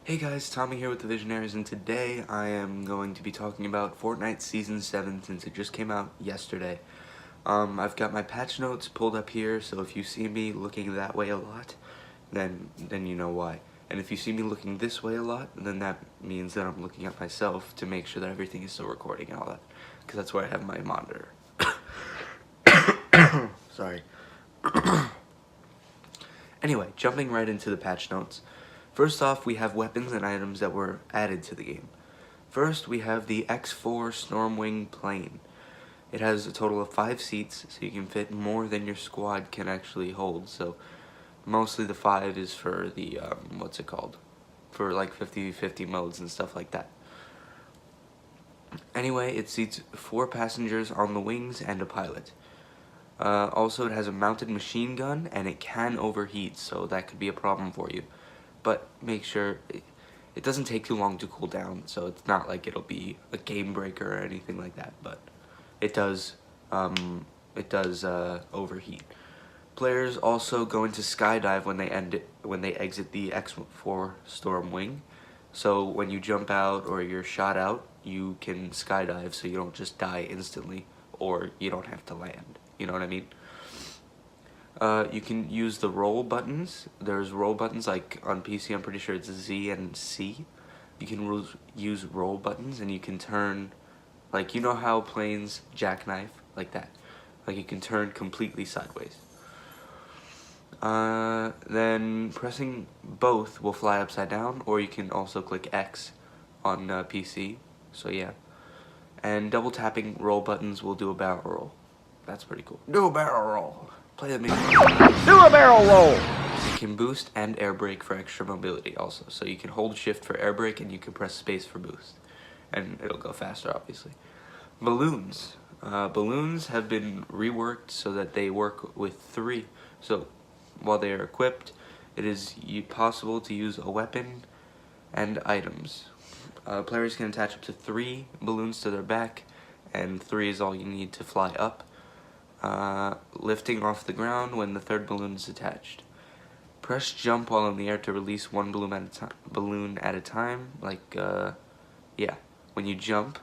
Hey guys, Tommy here with the Visionaries, and today I am going to be talking about Fortnite Season 7 since it just came out yesterday. I've got my patch notes pulled up here, so if you see me looking that way a lot, then you know why. And if you see me looking this way a lot, then that means that I'm looking at myself to make sure that everything is still recording and all that, because that's where I have my monitor. Sorry. Anyway, jumping right into the patch notes. First off, we have weapons and items that were added to the game. First, we have the X4 Stormwing plane. It has a total of 5 seats, so you can fit more than your squad can actually hold. So, mostly the 5 is for the, what's it called? For like 50-50 modes and stuff like that. Anyway, it seats 4 passengers on the wings and a pilot. Also, it has a mounted machine gun, and it can overheat, so that could be a problem for you. But make sure it doesn't take too long to cool down, so it's not like it'll be a game breaker or anything like that, but it does overheat. Players also go into skydive when they exit the X4 Stormwing. So when you jump out or you're shot out, you can skydive so you don't just die instantly, or you don't have to land. You know what I mean? You can use the roll buttons. There's roll buttons, like on PC, I'm pretty sure it's Z and C. You can use roll buttons, and you can turn, like, you know how planes jackknife, like that. Like, you can turn completely sideways. Then pressing both will fly upside down, or you can also click X on PC, so yeah. And double tapping roll buttons will do a barrel roll. That's pretty cool. Do a barrel roll. Play the music. Do a barrel roll! You can boost and air brake for extra mobility also. So you can hold shift for air brake and you can press space for boost. And it'll go faster, obviously. Balloons. Balloons have been reworked so that they work with 3. So while they are equipped, it is possible to use a weapon and items. Players can attach up to 3 balloons to their back, and 3 is all you need to fly up. Lifting off the ground when the 3rd balloon is attached. Press jump while in the air to release 1 balloon at a time. Like, yeah, when you jump.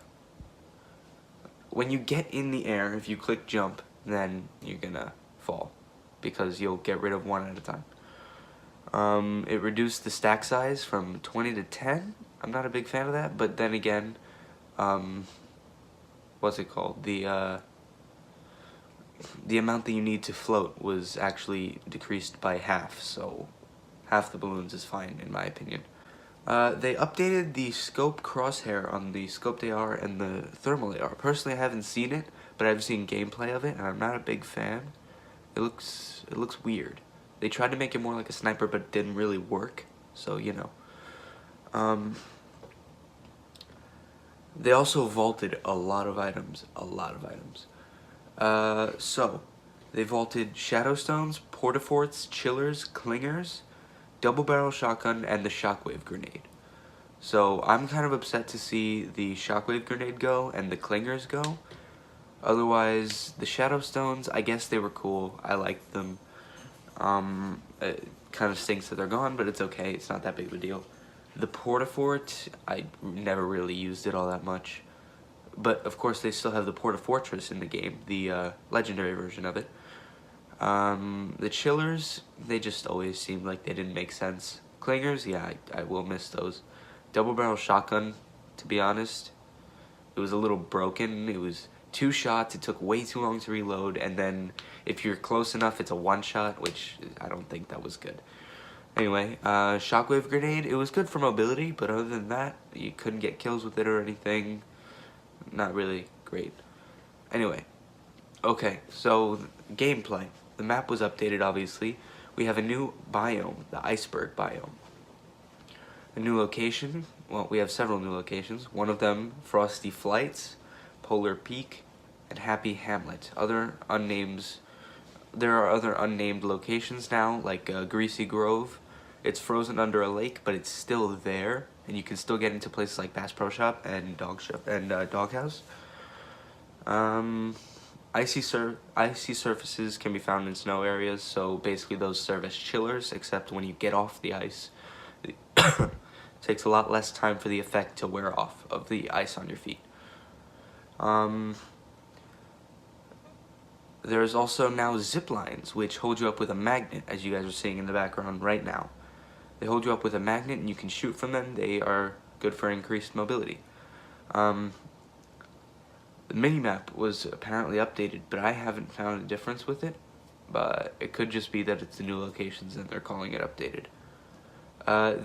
When you get in the air, if you click jump, then you're gonna fall, because you'll get rid of 1 at a time. It reduced the stack size from 20 to 10. I'm not a big fan of that, but then again, what's it called? The amount that you need to float was actually decreased by half, so half the balloons is fine in my opinion. They updated the scope crosshair on the scoped AR and the thermal AR. Personally, I haven't seen it, but I've seen gameplay of it, and I'm not a big fan. It looks weird. They tried to make it more like a sniper, but it didn't really work, so you know. They also vaulted a lot of items, So, they vaulted Shadowstones, Portaforts, Chillers, Clingers, Double Barrel Shotgun, and the Shockwave Grenade. So, I'm kind of upset to see the Shockwave Grenade go and the Clingers go. Otherwise, the Shadowstones, I guess they were cool. I liked them. It kind of stinks that they're gone, but it's okay. It's not that big of a deal. The Portafort, I never really used it all that much. But, of course, they still have the Portafortress in the game, the legendary version of it. The Chillers, they just always seemed like they didn't make sense. Clingers, yeah, I will miss those. Double Barrel Shotgun, to be honest, it was a little broken. It was 2 shots, it took way too long to reload, and then if you're close enough, it's a 1-shot, which I don't think that was good. Anyway, Shockwave Grenade, it was good for mobility, but other than that, you couldn't get kills with it or anything. Not really great. Anyway, okay, so gameplay. The map was updated, obviously. We have a new biome, the iceberg biome. A new location, well, we have several new locations. One of them, Frosty Flights, Polar Peak, and Happy Hamlet. There are other unnamed locations now, like Greasy Grove. It's frozen under a lake, but it's still there, and you can still get into places like Bass Pro Shop and Doghouse. Icy surfaces can be found in snow areas, so basically those serve as chillers, except when you get off the ice Takes a lot less time for the effect to wear off of the ice on your feet. There's also now zip lines, which hold you up with a magnet, as you guys are seeing in the background right now. They hold you up with a magnet and you can shoot from them. They are good for increased mobility. The minimap was apparently updated, but I haven't found a difference with it. But it could just be that it's the new locations and they're calling it updated.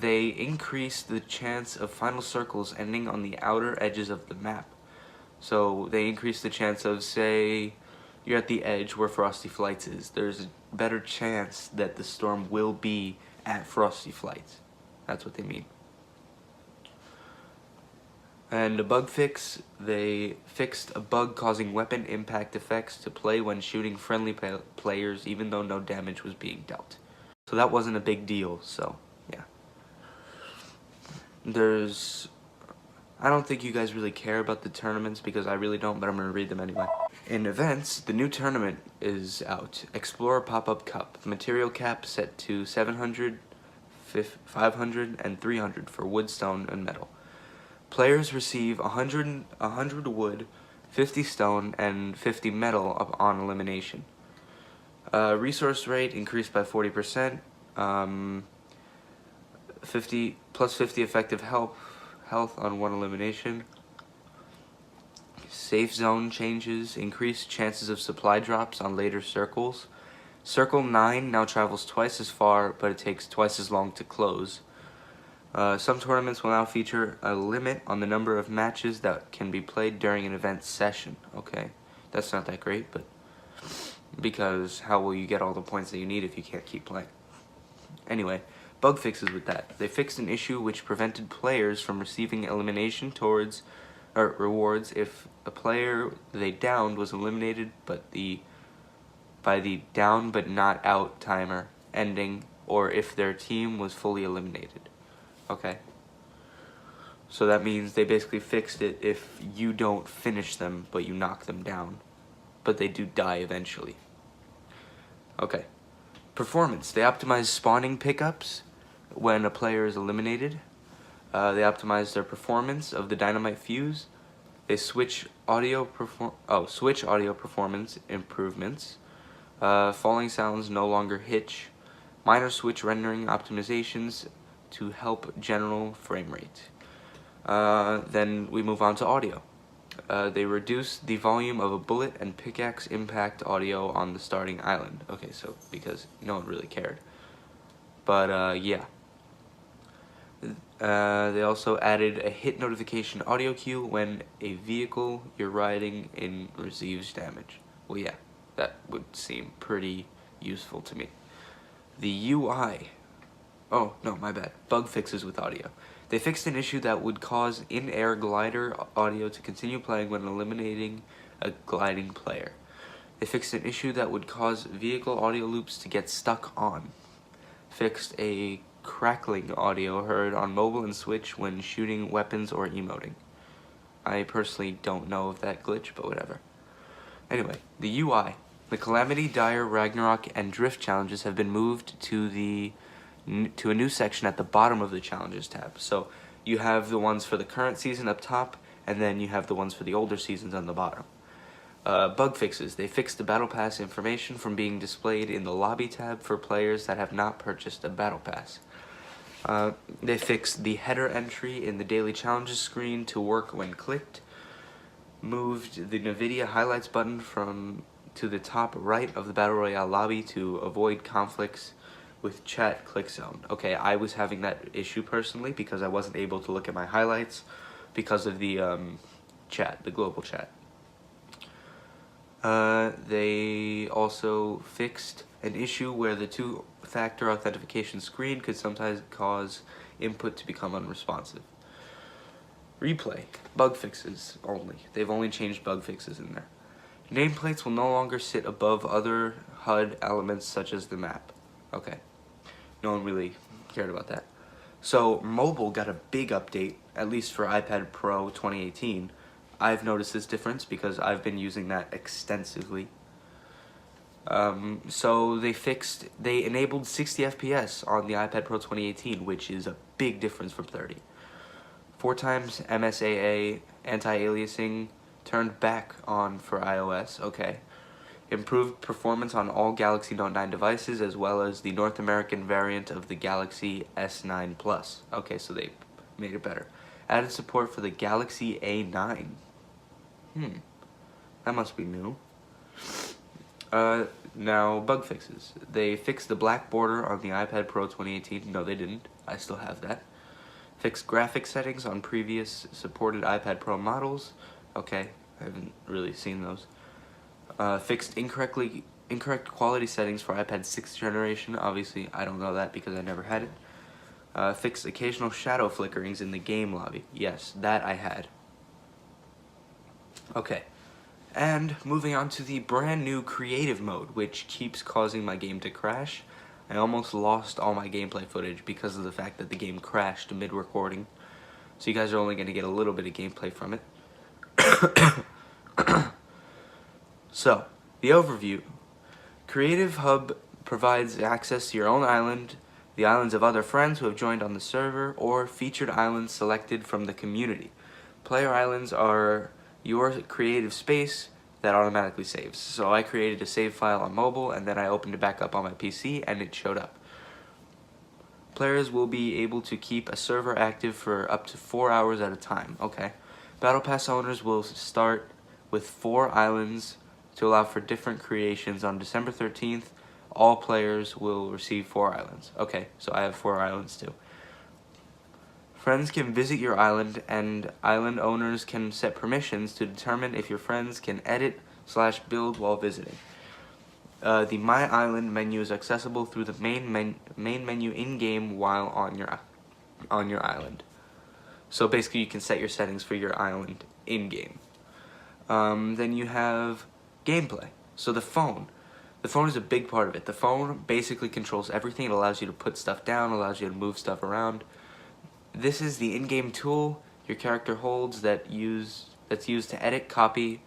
They increased the chance of final circles ending on the outer edges of the map. So they increased the chance of, say, you're at the edge where Frosty Flights is. There's a better chance that the storm will be at Frosty Flights. That's what they mean. And a bug fix, they fixed a bug causing weapon impact effects to play when shooting friendly players even though no damage was being dealt. So that wasn't a big deal, so yeah. I don't think you guys really care about the tournaments because I really don't, but I'm going to read them anyway. In events, the new tournament is out. Explorer Pop-Up Cup. Material cap set to 700, 500, and 300 for wood, stone, and metal. Players receive 100 wood, 50 stone, and 50 metal upon elimination. Resource rate increased by 40%. 50 effective health on one elimination. Safe zone changes, increased chances of supply drops on later circles. Circle 9 now travels twice as far, but it takes twice as long to close. Some tournaments will now feature a limit on the number of matches that can be played during an event session. Okay, that's not that great, but because how will you get all the points that you need if you can't keep playing? Anyway, bug fixes with that. They fixed an issue which prevented players from receiving elimination rewards if a player they downed was eliminated by the down but not out timer ending, or if their team was fully eliminated. Okay, so that means they basically fixed it if you don't finish them but you knock them down, but they do die eventually. Okay, performance. They optimize spawning pickups when a player is eliminated. They optimize their performance of the dynamite fuse. They switch audio performance improvements. Falling sounds no longer hitch. Minor switch rendering optimizations to help general frame rate. Then we move on to audio. They reduce the volume of a bullet and pickaxe impact audio on the starting island. Okay, so because no one really cared. But yeah. They also added a hit notification audio cue when a vehicle you're riding in receives damage. Well, yeah, that would seem pretty useful to me. The UI. Oh, no, my bad. Bug fixes with audio. They fixed an issue that would cause in-air glider audio to continue playing when eliminating a gliding player. They fixed an issue that would cause vehicle audio loops to get stuck on. Fixed a crackling audio heard on mobile and Switch when shooting weapons or emoting. I personally don't know of that glitch, but whatever. Anyway, the UI. The Calamity, Dire, Ragnarok, and Drift challenges have been moved to a new section at the bottom of the challenges tab. So you have the ones for the current season up top, and then you have the ones for the older seasons on the bottom. Bug fixes. They fixed the Battle Pass information from being displayed in the lobby tab for players that have not purchased a Battle Pass. They fixed the header entry in the daily challenges screen to work when clicked. Moved the NVIDIA highlights button to the top right of the Battle Royale lobby to avoid conflicts with chat click zone. Okay, I was having that issue personally because I wasn't able to look at my highlights because of the chat, the global chat. They also fixed an issue where the two-factor authentication screen could sometimes cause input to become unresponsive. Replay. Bug fixes only. They've only changed bug fixes in there. Nameplates will no longer sit above other HUD elements such as the map. Okay. No one really cared about that. So mobile got a big update, at least for iPad Pro 2018. I've noticed this difference because I've been using that extensively. So they enabled 60 FPS on the iPad Pro 2018, which is a big difference from 30. 4x MSAA anti-aliasing turned back on for iOS, okay. Improved performance on all Galaxy Note 9 devices, as well as the North American variant of the Galaxy S9 Plus. Okay, so they made it better. Added support for the Galaxy A9. That must be new. Now, bug fixes. They fixed the black border on the iPad Pro 2018. No, they didn't. I still have that. Fixed graphics settings on previous supported iPad Pro models. Okay, I haven't really seen those. Fixed incorrect quality settings for iPad 6th generation. Obviously, I don't know that because I never had it. Fixed occasional shadow flickerings in the game lobby. Yes, that I had. Okay. And moving on to the brand new creative mode, which keeps causing my game to crash. I almost lost all my gameplay footage because of the fact that the game crashed mid-recording. So you guys are only going to get a little bit of gameplay from it. So, the overview. Creative Hub provides access to your own island, the islands of other friends who have joined on the server, or featured islands selected from the community. Player islands are your creative space that automatically saves. So I created a save file on mobile, and then I opened it back up on my PC, and it showed up. Players will be able to keep a server active for up to 4 hours at a time. Okay. Battle Pass owners will start with 4 islands to allow for different creations. On December 13th, all players will receive 4 islands. Okay, so I have 4 islands too. Friends can visit your island, and island owners can set permissions to determine if your friends can edit/build while visiting. The My Island menu is accessible through the main menu in-game while on your island. So basically, you can set your settings for your island in-game. Then you have gameplay. So the phone. The phone is a big part of it. The phone basically controls everything. It allows you to put stuff down, allows you to move stuff around. This is the in-game tool your character holds that's used to edit, copy,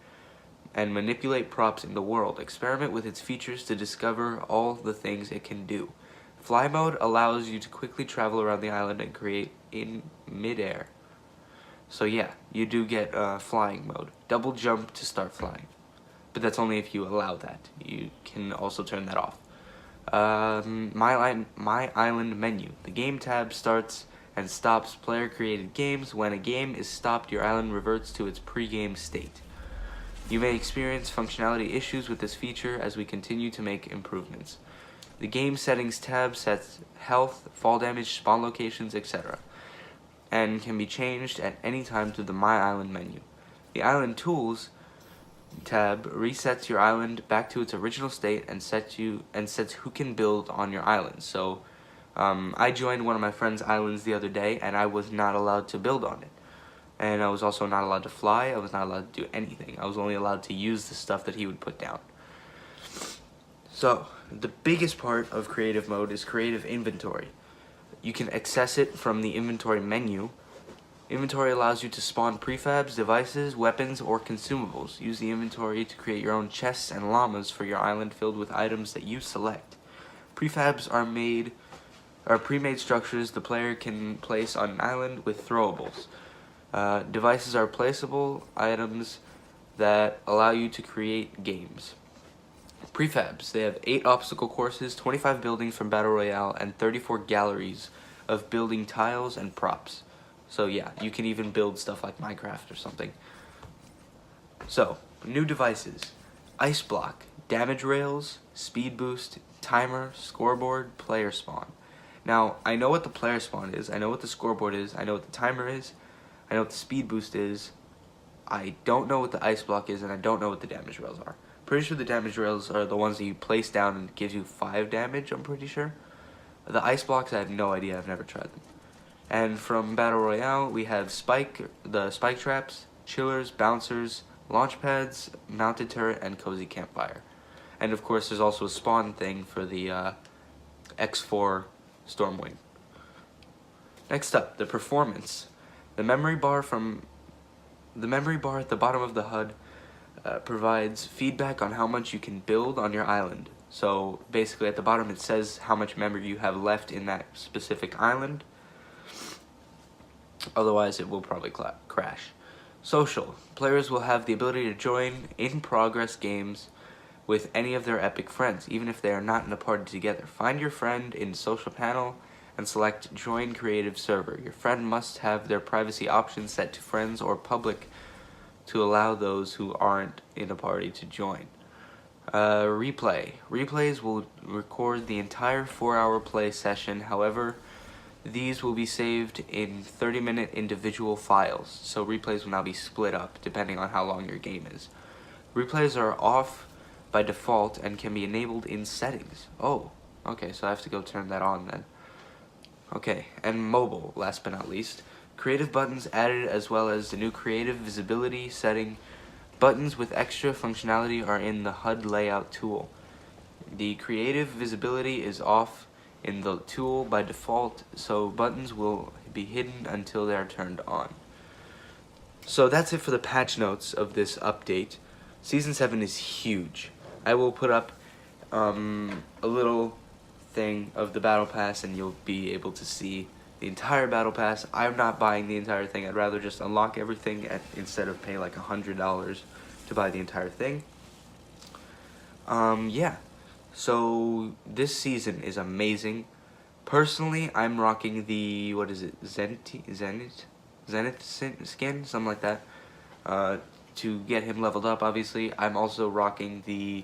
and manipulate props in the world. Experiment with its features to discover all the things it can do. Fly mode allows you to quickly travel around the island and create in midair. So yeah, you do get flying mode. Double jump to start flying. But that's only if you allow that. You can also turn that off. My Island menu. The game tab starts and stops player-created games. When a game is stopped, your island reverts to its pre-game state. You may experience functionality issues with this feature as we continue to make improvements. The game settings tab sets health, fall damage, spawn locations, etc. and can be changed at any time through the My Island menu. The Island Tools tab resets your island back to its original state and sets who can build on your island. So I joined one of my friend's islands the other day, and I was not allowed to build on it. And I was also not allowed to fly. I was not allowed to do anything. I was only allowed to use the stuff that he would put down. So, the biggest part of creative mode is creative inventory. You can access it from the inventory menu. Inventory allows you to spawn prefabs, devices, weapons, or consumables. Use the inventory to create your own chests and llamas for your island filled with items that you select. Prefabs are pre-made structures the player can place on an island with throwables. Devices are placeable items that allow you to create games. Prefabs. They have 8 obstacle courses, 25 buildings from Battle Royale, and 34 galleries of building tiles and props. So yeah, you can even build stuff like Minecraft or something. So, new devices. Ice block, damage rails, speed boost, timer, scoreboard, player spawn. Now, I know what the player spawn is, I know what the scoreboard is, I know what the timer is, I know what the speed boost is. I don't know what the ice block is, and I don't know what the damage rails are. Pretty sure the damage rails are the ones that you place down and it gives you 5 damage, I'm pretty sure. The ice blocks, I have no idea, I've never tried them. And from Battle Royale, we have the spike traps, chillers, bouncers, launch pads, mounted turret, and cozy campfire. And of course, there's also a spawn thing for the X4 Stormwing. Next up, the performance. The memory bar at the bottom of the HUD provides feedback on how much you can build on your island. So basically at the bottom it says how much memory you have left in that specific island. Otherwise it will probably crash. Social. Players will have the ability to join in-progress games with any of their epic friends, even if they are not in a party together. Find your friend in social panel and select Join Creative Server. Your friend must have their privacy options set to friends or public to allow those who aren't in a party to join. Replay. Replays will record the entire 4-hour play session. However, these will be saved in 30-minute individual files, so replays will now be split up depending on how long your game is. Replays are off by default and can be enabled in settings. Oh, okay, so I have to go turn that on then. Okay, and mobile, last but not least. Creative buttons added, as well as the new creative visibility setting. Buttons with extra functionality are in the HUD layout tool. The creative visibility is off in the tool by default, so buttons will be hidden until they are turned on. So that's it for the patch notes of this update. Season 7 is huge. I will put up a little thing of the battle pass and you'll be able to see the entire battle pass. I'm not buying the entire thing. I'd rather just unlock everything instead of pay like $100 to buy the entire thing. Yeah. So this season is amazing. Personally, I'm rocking the, what is it, Zenith skin, something like that, to get him leveled up, obviously. I'm also rocking the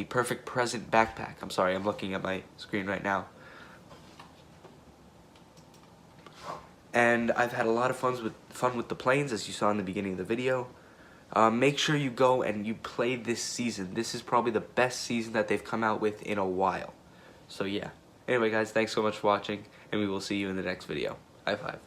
Perfect Present backpack. I'm sorry, I'm looking at my screen right now. And I've had a lot of fun with the planes, as you saw in the beginning of the video. Make sure you go and you play this season. This is probably the best season that they've come out with in a while. So yeah. Anyway guys, thanks so much for watching, and we will see you in the next video. High five.